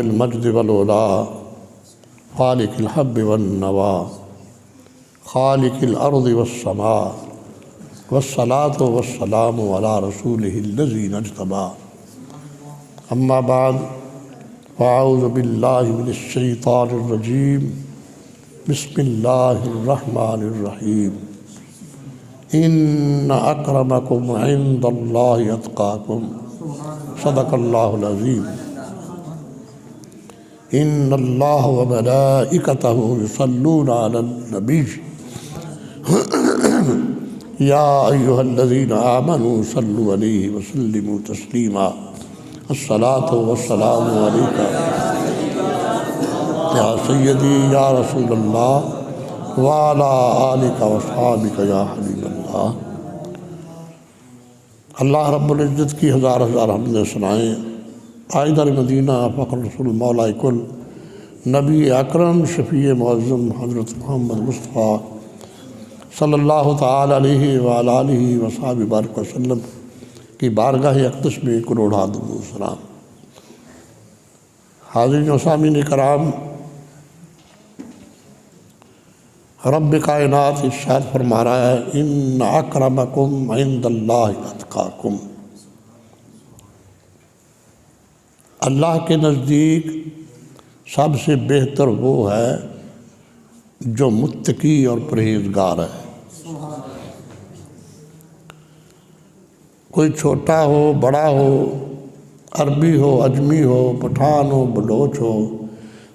المجد والعلا خالق الحب والنوا خالق الارض والسماء والصلاة والسلام على رسوله الذي اجتبى اما بعد فاعوذ باللہ من الشیطان الرجیم بسم اللہ الرحمن الرحیم ان اکرمکم عند اللہ اتقاکم صدق اللہ العظیم ان اللہ وملائکتہ یصلون علی النبی یا ایہا الذین آمنوا صلوا علیہ وسلموا تسلیما الصلاة والسلام علیکہ یا سیدی یا رسول اللہ وعلا آلکہ وصحابکہ یا حبیب اللہ۔ اللہ رب العزت کی ہزار ہزار حمد ثنائیں عائدہ مدینہ فخر رسول مولا کل نبی اکرم شفیع معظم حضرت محمد مصطفیٰ صلی اللہ تعالی علیہ وآلہ وصحبہ بارک وسلم کی بارگاہ اقدس میں کروڑ درود و سلام۔ حاضرین و سامعین کرام، رب کائنات ارشاد فرما رہا ہے ان اکرمکم عند اللہ اتقاکم۔ اللہ کے نزدیک سب سے بہتر وہ ہے جو متقی اور پرہیزگار ہے۔ کوئی چھوٹا ہو بڑا ہو، عربی ہو عجمی ہو، پٹھان ہو بلوچ ہو،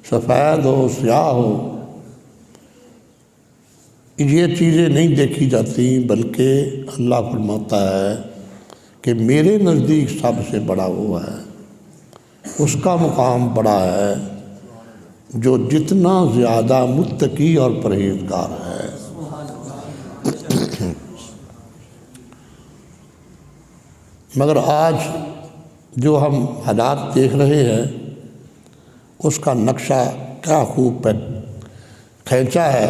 سفید ہو سیاہ ہو، یہ چیزیں نہیں دیکھی جاتی، بلکہ اللہ فرماتا ہے کہ میرے نزدیک سب سے بڑا وہ ہے، اس کا مقام بڑا ہے جو جتنا زیادہ متقی اور پرہیزگار ہے۔ مگر آج جو ہم حالات دیکھ رہے ہیں اس کا نقشہ کیا خوب کھینچا ہے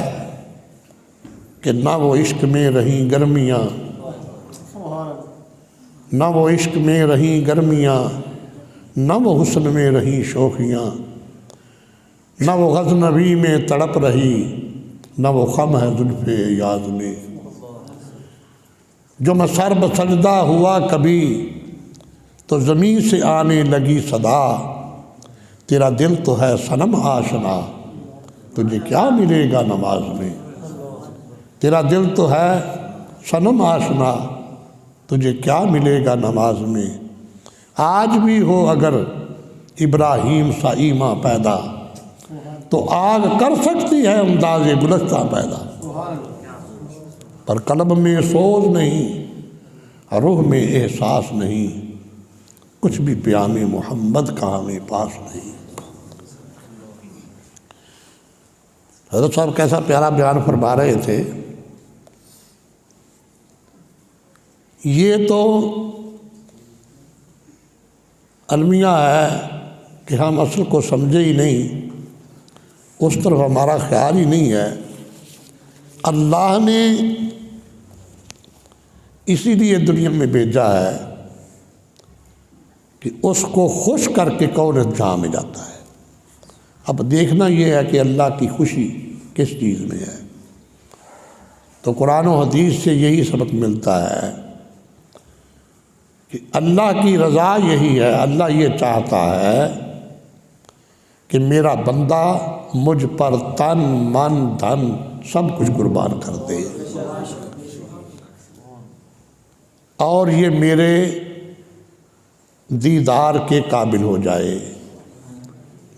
کہ نہ وہ عشق میں رہیں گرمیاں، نہ وہ عشق میں رہیں گرمیاں، نہ وہ حسن میں رہیں شوخیاں، نہ وہ غزنوی میں تڑپ رہی، نہ وہ خم ہے زلف یاز میں۔ جو میں سر بسجدہ ہوا کبھی تو زمین سے آنے لگی صدا، تیرا دل تو ہے صنم آشنا، تجھے کیا ملے گا نماز میں۔ تیرا دل تو ہے صنم آشنا، تجھے کیا ملے گا نماز میں۔ آج بھی ہو اگر ابراہیم سا ایمان پیدا، تو آگ کر سکتی ہے انداز گلستہ پیدا۔ پر قلب میں سوز نہیں، روح میں احساس نہیں، کچھ بھی پیام محمد کا ہمیں پاس نہیں۔ حضرت صاحب کیسا پیارا بیان فرما رہے تھے۔ یہ تو المیہ ہے کہ ہم اصل کو سمجھے ہی نہیں، اس طرف ہمارا خیال ہی نہیں ہے۔ اللہ نے اسی لیے دنیا میں بھیجا ہے کہ اس کو خوش کر کے کون جہاں میں جاتا ہے۔ اب دیکھنا یہ ہے کہ اللہ کی خوشی کس چیز میں ہے۔ تو قرآن و حدیث سے یہی سبق ملتا ہے کہ اللہ کی رضا یہی ہے، اللہ یہ چاہتا ہے کہ میرا بندہ مجھ پر تن من دھن سب کچھ قربان کر دے، اور یہ میرے دیدار کے قابل ہو جائے،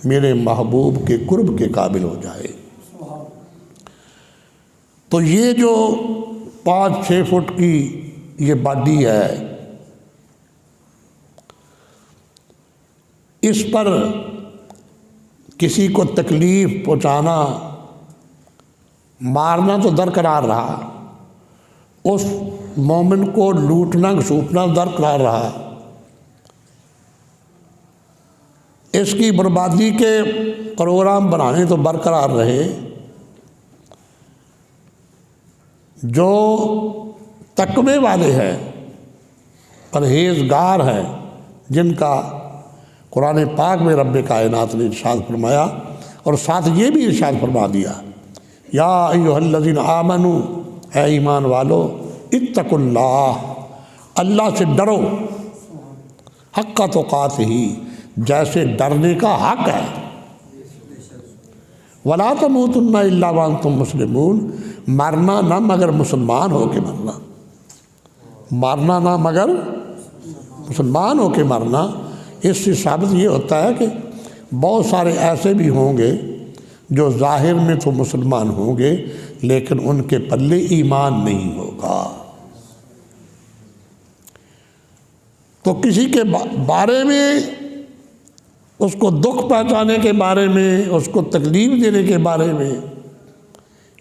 میرے محبوب کے قرب کے قابل ہو جائے۔ تو یہ جو 5-6 فٹ کی یہ باڈی ہے، اس پر کسی کو تکلیف پہنچانا، مارنا تو درقرار رہا، اس مومن کو لوٹنا گھسوٹنا درقرار رہا، اس کی بربادی کے پروگرام بنانے تو برقرار رہے۔ جو تقوی والے ہیں، پرہیزگار ہیں، جن کا قرآن پاک میں رب کائنات نے ارشاد فرمایا اور ساتھ یہ بھی ارشاد فرما دیا، یا ایھا الذین آمنوا، اے ایمان والو، اتقوا اللہ، اللہ سے ڈرو، حق تقاتہ، جیسے ڈرنے کا حق ہے، ولا تموتن الا وانتم مسلمون، مرنا نہ مگر مسلمان ہو کے مرنا، مرنا نہ مگر مسلمان ہو کے مرنا۔ اس سے ثابت یہ ہوتا ہے کہ بہت سارے ایسے بھی ہوں گے جو ظاہر میں تو مسلمان ہوں گے لیکن ان کے پلے ایمان نہیں ہوگا۔ تو کسی کے بارے میں، اس کو دکھ پہنچانے کے بارے میں، اس کو تکلیف دینے کے بارے میں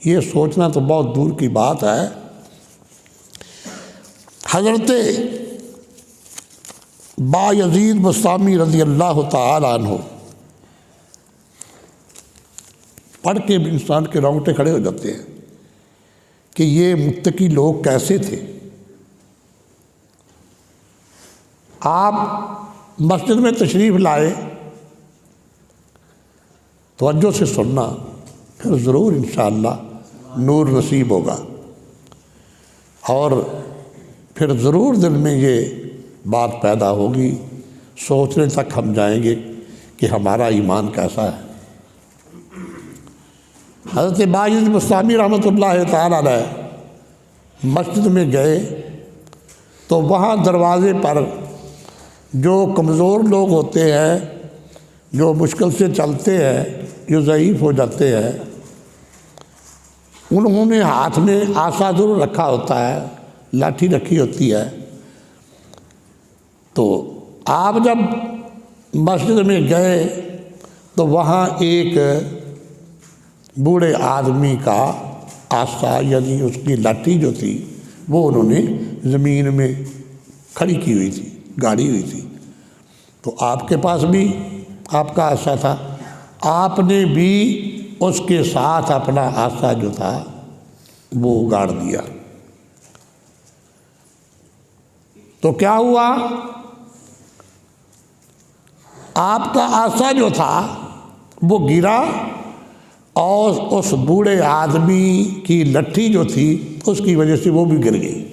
یہ سوچنا تو بہت دور کی بات ہے۔ حضرت بایزید بسطامی رضی اللہ تعالی عنہ پڑھ کے انسان کے رونگٹے کھڑے ہو جاتے ہیں کہ یہ متقی لوگ کیسے تھے۔ آپ مسجد میں تشریف لائے، توجہ سے سننا، پھر ضرور انشاءاللہ نور نصیب ہوگا، اور پھر ضرور دل میں یہ بات پیدا ہوگی، سوچنے تک ہم جائیں گے کہ ہمارا ایمان کیسا ہے۔ حضرت بایزید بسطامی رحمۃ اللہ تعالیٰ علیہ مسجد میں گئے تو وہاں دروازے پر جو کمزور لوگ ہوتے ہیں، جو مشکل سے چلتے ہیں، جو ضعیف ہو جاتے ہیں، انہوں نے ہاتھ میں عصا ضرور رکھا ہوتا ہے، لاٹھی رکھی ہوتی ہے۔ تو آپ جب مسجد میں گئے تو وہاں ایک بوڑھے آدمی کا عصا، یعنی اس کی لاٹھی جو تھی، وہ انہوں نے زمین میں کھڑی کی ہوئی تھی، گاڑی ہوئی تھی۔ تو آپ کے پاس بھی آپ کا عصا تھا، آپ نے بھی اس کے ساتھ اپنا عصا جو تھا وہ گاڑ دیا۔ تو کیا ہوا؟ آپ کا عصا جو تھا وہ گرا اور اس بوڑھے آدمی کی لٹھی جو تھی اس کی وجہ سے وہ بھی گر گئی۔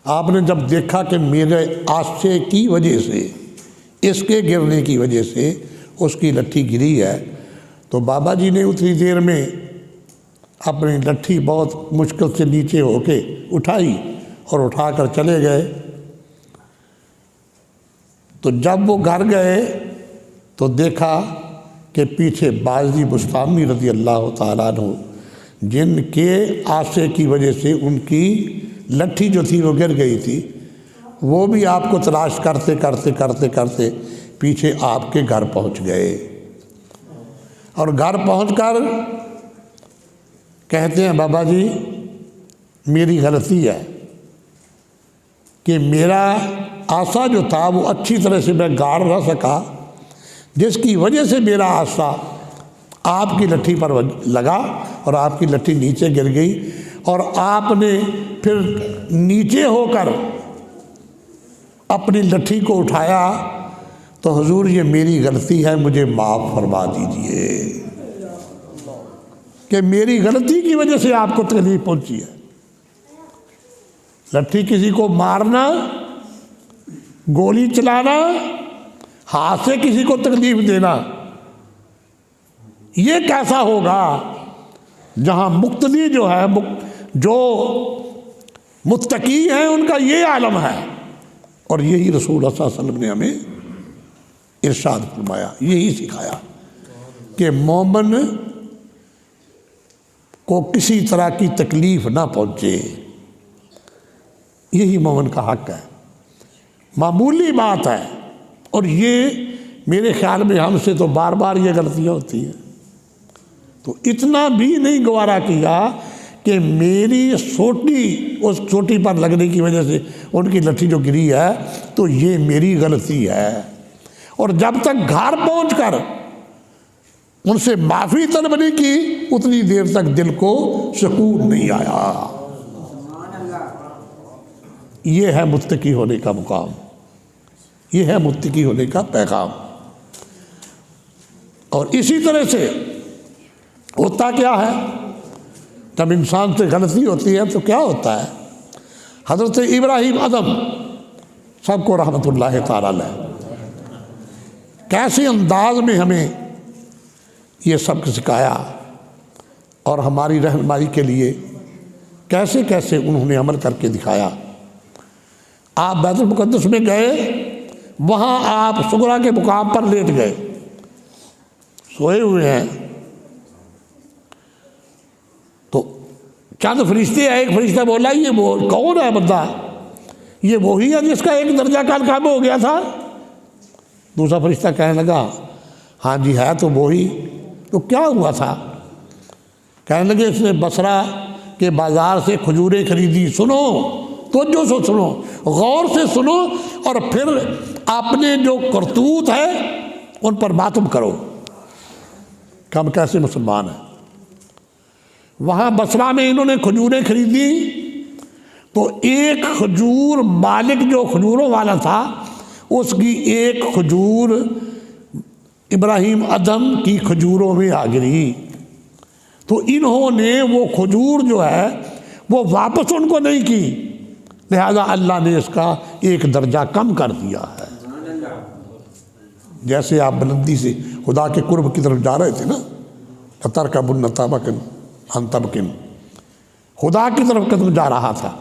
آپ نے جب دیکھا کہ میرے عصے کی وجہ سے، اس کے گرنے کی وجہ سے اس کی لٹھی گری ہے، تو بابا جی نے اتنی دیر میں اپنی لٹھی بہت مشکل سے نیچے ہو کے اٹھائی اور اٹھا کر چلے گئے۔ تو جب وہ گھر گئے تو دیکھا کہ پیچھے بایزید بسطامی رضی اللہ تعالیٰ عنہ، جن کے عصے کی وجہ سے ان کی لٹھی جو تھی وہ گر گئی تھی، وہ بھی آپ کو تلاش کرتے کرتے کرتے کرتے پیچھے آپ کے گھر پہنچ گئے، اور گھر پہنچ کر کہتے ہیں بابا جی میری غلطی ہے کہ میرا عصا جو تھا وہ اچھی طرح سے میں گاڑ نہ سکا، جس کی وجہ سے میرا عصا آپ کی لٹھی پر لگا اور آپ کی لٹھی نیچے گر گئی، اور آپ نے پھر نیچے ہو کر اپنی لٹھی کو اٹھایا۔ تو حضور یہ میری غلطی ہے، مجھے معاف فرما دیجئے کہ میری غلطی کی وجہ سے آپ کو تکلیف پہنچی ہے۔ لٹھی کسی کو مارنا، گولی چلانا، ہاتھ سے کسی کو تکلیف دینا، یہ کیسا ہوگا جہاں مقتدی جو ہے، جو متقی ہیں، ان کا یہ عالم ہے۔ اور یہی رسول اللہ صلی اللہ علیہ وسلم نے ہمیں ارشاد فرمایا، یہی سکھایا کہ مومن کو کسی طرح کی تکلیف نہ پہنچے، یہی مومن کا حق ہے۔ معمولی بات ہے، اور یہ میرے خیال میں ہم سے تو بار بار یہ غلطیاں ہوتی ہیں۔ تو اتنا بھی نہیں گوارا کیا کہ میری سوٹی، اس چوٹی پر لگنے کی وجہ سے ان کی لٹھی جو گری ہے تو یہ میری غلطی ہے، اور جب تک گھر پہنچ کر ان سے معافی طلب نہیں کی اتنی دیر تک دل کو سکون نہیں آیا۔ یہ ہے متقی ہونے کا مقام۔ یہ ہے متقی ہونے کا پیغام۔ اور اسی طرح سے ہوتا کیا ہے، جب انسان سے غلطی ہوتی ہے تو کیا ہوتا ہے؟ حضرت ابراہیم ادم سب کو رحمت اللہ تعالیٰ علیہ کیسے انداز میں ہمیں یہ سبق سکھایا اور ہماری رہنمائی کے لیے کیسے کیسے انہوں نے عمل کر کے دکھایا۔ آپ بیت المقدس میں گئے، وہاں آپ سغرا کے مقام پر لیٹ گئے، سوئے ہوئے ہیں، تو چند فرشتے ہیں، ایک فرشتہ بولا یہ وہ کون ہے بندہ؟ یہ وہی ہے جس کا ایک درجہ کل کام ہو گیا تھا۔ دوسرا فرشتہ کہنے لگا ہاں جی ہے تو وہی۔ تو کیا ہوا تھا؟ کہنے لگے اس نے بصرہ کے بازار سے کھجوریں خریدی۔ سنو، توجہ سے سنو، غور سے سنو، اور پھر اپنے جو کرتوت ہے ان پر ماتم کرو کہ ہم کیسے مسلمان ہیں۔ وہاں بصرہ میں انہوں نے کھجوریں خریدی، تو ایک کھجور مالک جو کھجوروں والا تھا، اس کی ایک کھجور ابراہیم ادم کی کھجوروں میں آ گئی، تو انہوں نے وہ کھجور جو ہے وہ واپس ان کو نہیں کی، لہذا اللہ نے اس کا ایک درجہ کم کر دیا ہے۔ جیسے آپ بلندی سے خدا کے قرب کی طرف جا رہے تھے نا، لَتَرْكَبُنَّ طَبَقًا عَنْ طَبَقٍ، خدا کی طرف قدم جا رہا تھا،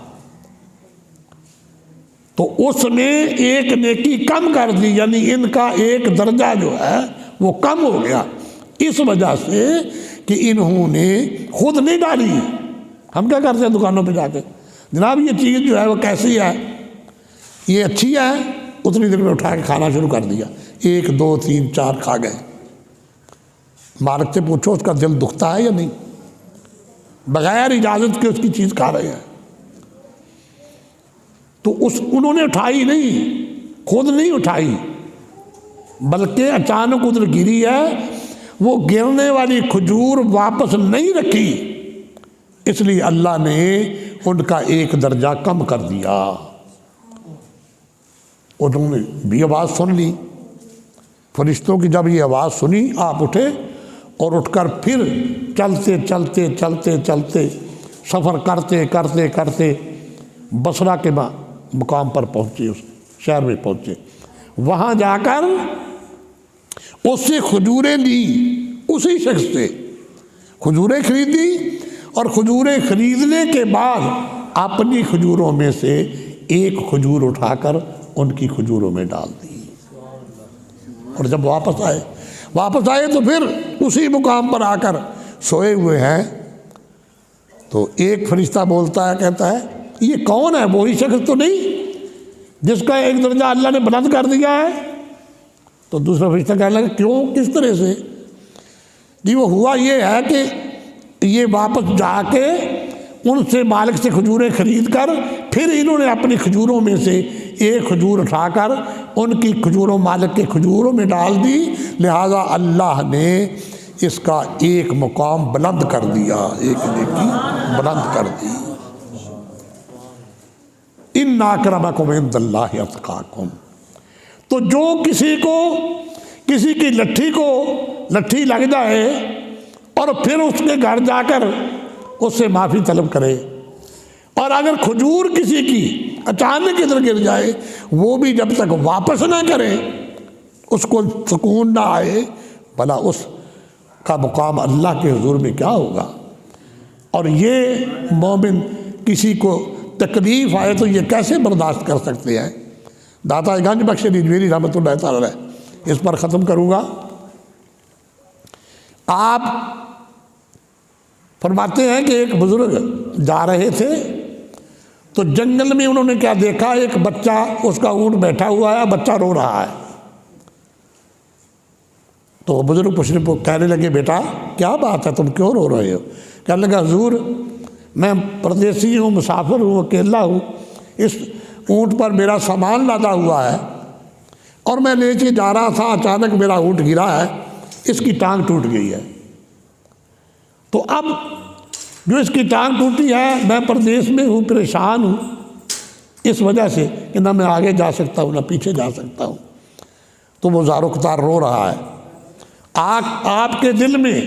تو اس نے ایک نیکی کم کر دی، یعنی ان کا ایک درجہ جو ہے وہ کم ہو گیا، اس وجہ سے کہ انہوں نے خود نہیں ڈالی۔ ہم کیا کرتے ہیں دکانوں پہ جا کے، جناب یہ چیز جو ہے وہ کیسی ہے، یہ اچھی ہے، اتنی دیر میں اٹھا کے کھانا شروع کر دیا، 1 2 3 4 کھا گئے۔ مالک سے پوچھو اس کا دل دکھتا ہے یا نہیں؟ بغیر اجازت کے اس کی چیز کھا رہے ہیں۔ تو انہوں نے اٹھائی نہیں، خود نہیں اٹھائی، بلکہ اچانک ادھر گری ہے، وہ گرنے والی کھجور واپس نہیں رکھی، اس لیے اللہ نے ان کا ایک درجہ کم کر دیا۔ انہوں نے بھی آواز سن لی، فرشتوں کی جب یہ آواز سنی، آپ اٹھے اور اٹھ کر پھر چلتے چلتے چلتے چلتے سفر کرتے کرتے کرتے بصرہ کے مقام پر پہنچے، اس شہر میں پہنچے۔ وہاں جا کر اس سے کھجوریں لی، اسی شخص سے کھجوریں خریدی، اور کھجوریں خریدنے کے بعد اپنی کھجوروں میں سے ایک کھجور اٹھا کر ان کی کھجوروں میں ڈال دی۔ اور جب واپس آئے تو پھر اسی مقام پر آ کر سوئے ہوئے ہیں، تو ایک فرشتہ بولتا ہے، کہتا ہے یہ کون ہے؟ وہی شخص تو نہیں جس کا ایک درجہ اللہ نے بلند کر دیا ہے؟ تو دوسرا فرشتہ کہنے لگا کیوں، کس طرح سے؟ جی وہ ہوا یہ ہے کہ یہ واپس جا کے ان سے مالک سے کھجوریں خرید کر پھر انہوں نے اپنی کھجوروں میں سے ایک کھجور اٹھا کر ان کی کھجوروں مالک کے کھجوروں میں ڈال دی، لہذا اللہ نے اس کا ایک مقام بلند کر دیا، ایک نیکی بلند کر دی۔ ان اکرمکم عند اللہ اتقاکم۔ تو جو کسی کی لٹھی لگ جائے اور پھر اس کے گھر جا کر اس سے معافی طلب کرے، اور اگر کھجور کسی کی اچانک ادھر گر جائے، وہ بھی جب تک واپس نہ کرے، اس کو سکون نہ آئے، بھلا اس کا مقام اللہ کے حضور میں کیا ہوگا؟ اور یہ مومن کسی کو تکلیف آئے تو یہ کیسے برداشت کر سکتے ہیں؟ داتا گنج بخش رجویری رحمۃ اللہ تعالیٰ علیہ، اس پر ختم کروں گا۔ آپ فرماتے ہیں کہ ایک بزرگ جا رہے تھے تو جنگل میں انہوں نے کیا دیکھا، ایک بچہ، اس کا اونٹ بیٹھا ہوا ہے، بچہ رو رہا ہے۔ تو بزرگ کہنے لگے بیٹا کیا بات ہے، تم کیوں رو رہے ہو؟ کہنے لگا حضور میں پردیسی ہوں، مسافر ہوں، اکیلا ہوں، اس اونٹ پر میرا سامان لادا ہوا ہے اور میں لے کے جا رہا تھا، اچانک میرا اونٹ گرا ہے، اس کی ٹانگ ٹوٹ گئی ہے، تو اب جو اس کی ٹانگ ٹوٹی ہے میں پردیس میں ہوں، پریشان ہوں، اس وجہ سے کہ نہ میں آگے جا سکتا ہوں نہ پیچھے جا سکتا ہوں۔ تو وہ زار و قطار رو رہا ہے۔ آپ کے دل میں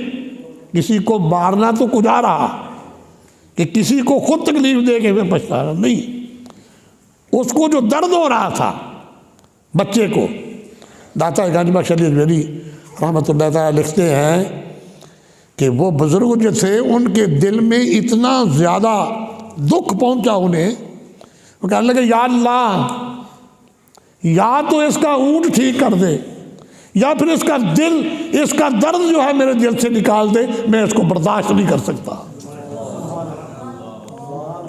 کسی کو مارنا تو کچھ آ رہا کہ کسی کو خود تکلیف دے کے میں پچھتا رہا نہیں، اس کو جو درد ہو رہا تھا بچے کو۔ داتا گنج بخش علی حجویری رحمۃ اللہ تعالیٰ لکھتے ہیں کہ وہ بزرگ جو تھے ان کے دل میں اتنا زیادہ دکھ پہنچا انہیں، وہ کہنے لگے یا اللہ، یا تو اس کا اونٹ ٹھیک کر دے یا پھر اس کا دل، اس کا درد جو ہے میرے دل سے نکال دے، میں اس کو برداشت نہیں کر سکتا۔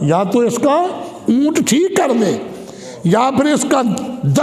یا تو اس کا اونٹ ٹھیک کر دے یا پھر اس کا درد